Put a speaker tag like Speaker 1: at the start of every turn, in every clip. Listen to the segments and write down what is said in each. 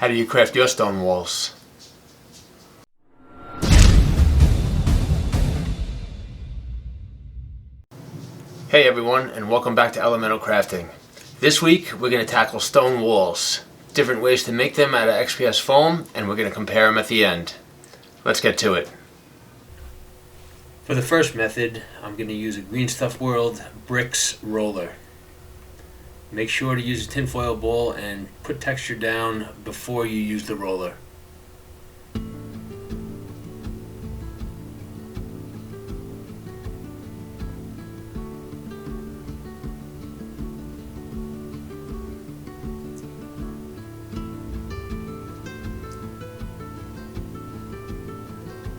Speaker 1: How do you craft your stone walls? Hey everyone, and welcome back to Elemental Crafting. This week we're going to tackle stone walls, different ways to make them out of XPS foam, and we're going to compare them at the end. Let's get to it. For the first method, I'm going to use a Green Stuff World bricks roller. Make sure to use a tinfoil ball and put texture down before you use the roller.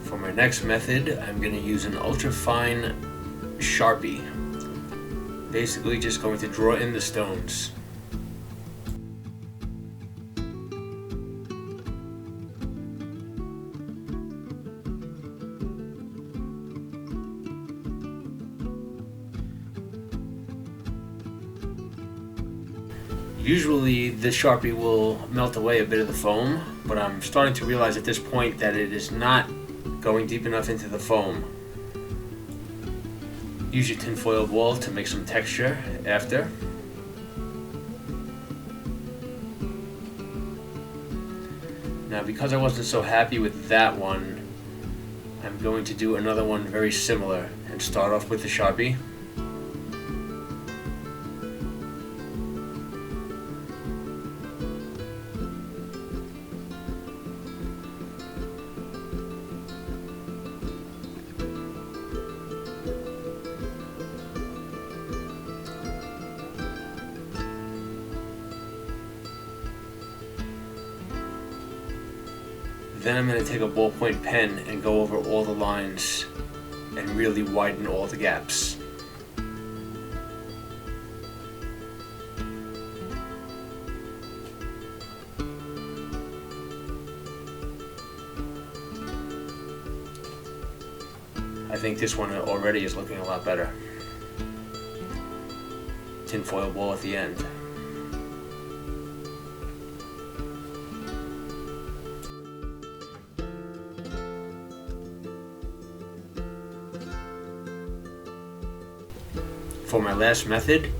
Speaker 1: For my next method, I'm going to use an ultra fine Sharpie. Basically just going to draw in the stones. Usually the Sharpie will melt away a bit of the foam, but I'm starting to realize at this point that it is not going deep enough into the foam. Use your tinfoil ball to make some texture after. Now, because I wasn't so happy with that one, I'm going to do another one very similar and start off with the Sharpie. Then I'm going to take a ballpoint pen and go over all the lines and really widen all the gaps. I think this one already is looking a lot better. Tinfoil ball at the end. For my last method,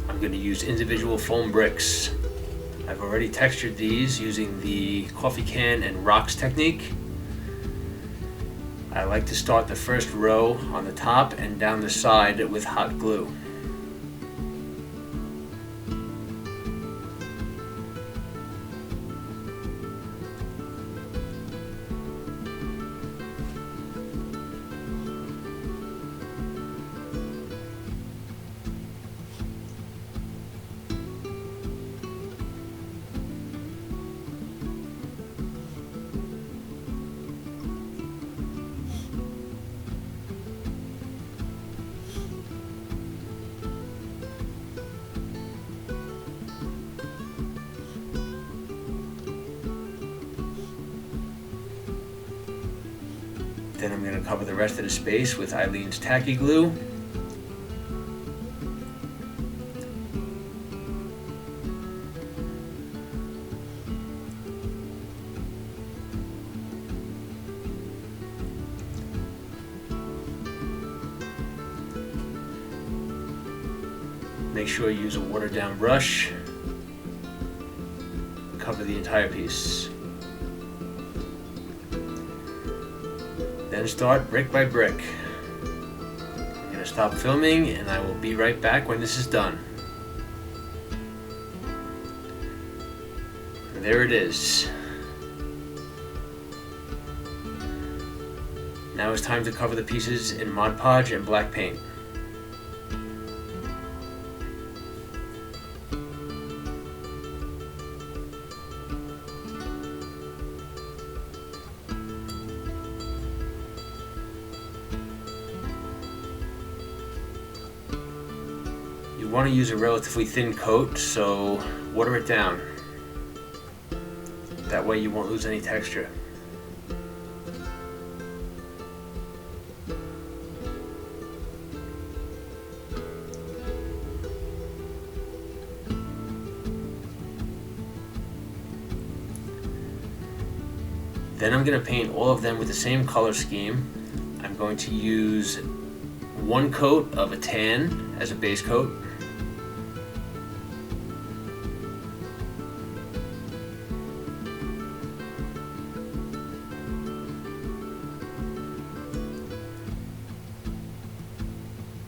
Speaker 1: I'm going to use individual foam bricks. I've already textured these using the coffee can and rocks technique. I like to start the first row on the top and down the side with hot glue. Then I'm going to cover the rest of the space with Eileen's tacky glue. Make sure you use a watered down brush. Cover the entire piece. Then start brick by brick. I'm going to stop filming and I will be right back when this is done. And there it is. Now it's time to cover the pieces in Mod Podge and black paint. You want to use a relatively thin coat, so water it down. That way you won't lose any texture. Then I'm going to paint all of them with the same color scheme. I'm going to use one coat of a tan as a base coat.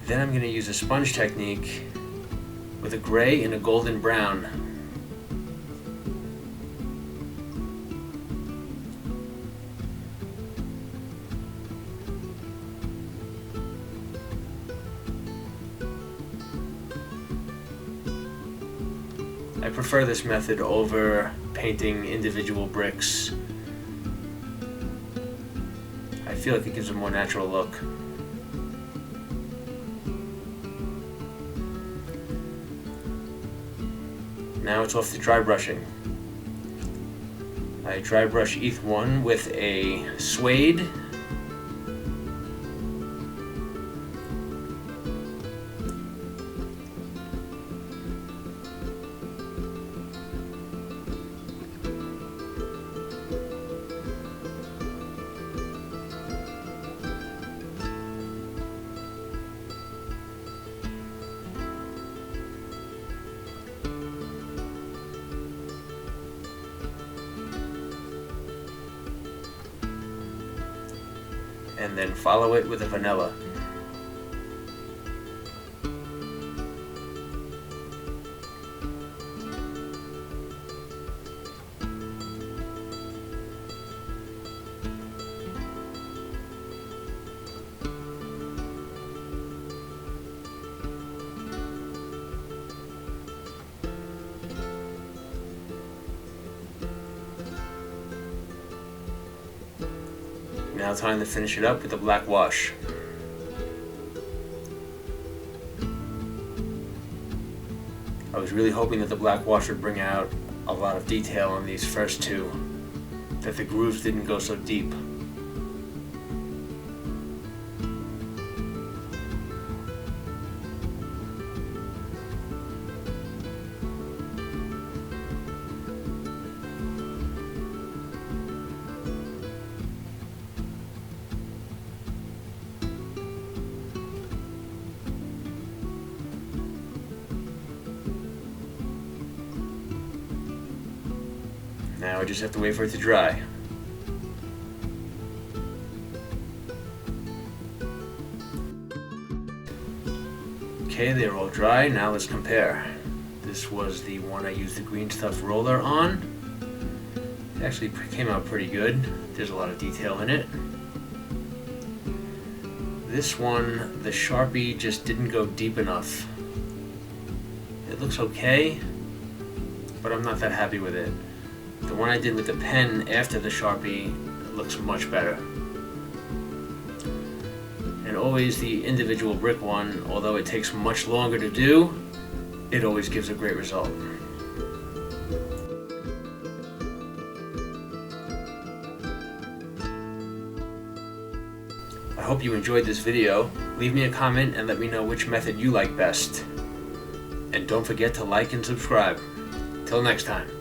Speaker 1: Then I'm going to use a sponge technique with a gray and a golden brown. I prefer this method over painting individual bricks. I feel like it gives a more natural look. Now it's off to dry brushing. I dry brush each one with a suede, and then follow it with a vanilla. Now time to finish it up with a black wash. I was really hoping that the black wash would bring out a lot of detail on these first two, that the grooves didn't go so deep. Now I just have to wait for it to dry. Okay, they're all dry. Now let's compare. This was the one I used the green stuff roller on. It actually came out pretty good. There's a lot of detail in it. This one, the Sharpie just didn't go deep enough. It looks okay, but I'm not that happy with it. The one I did with the pen after the Sharpie looks much better. And always the individual brick one, although it takes much longer to do, it always gives a great result. I hope you enjoyed this video. Leave me a comment and let me know which method you like best. And don't forget to like and subscribe. Till next time.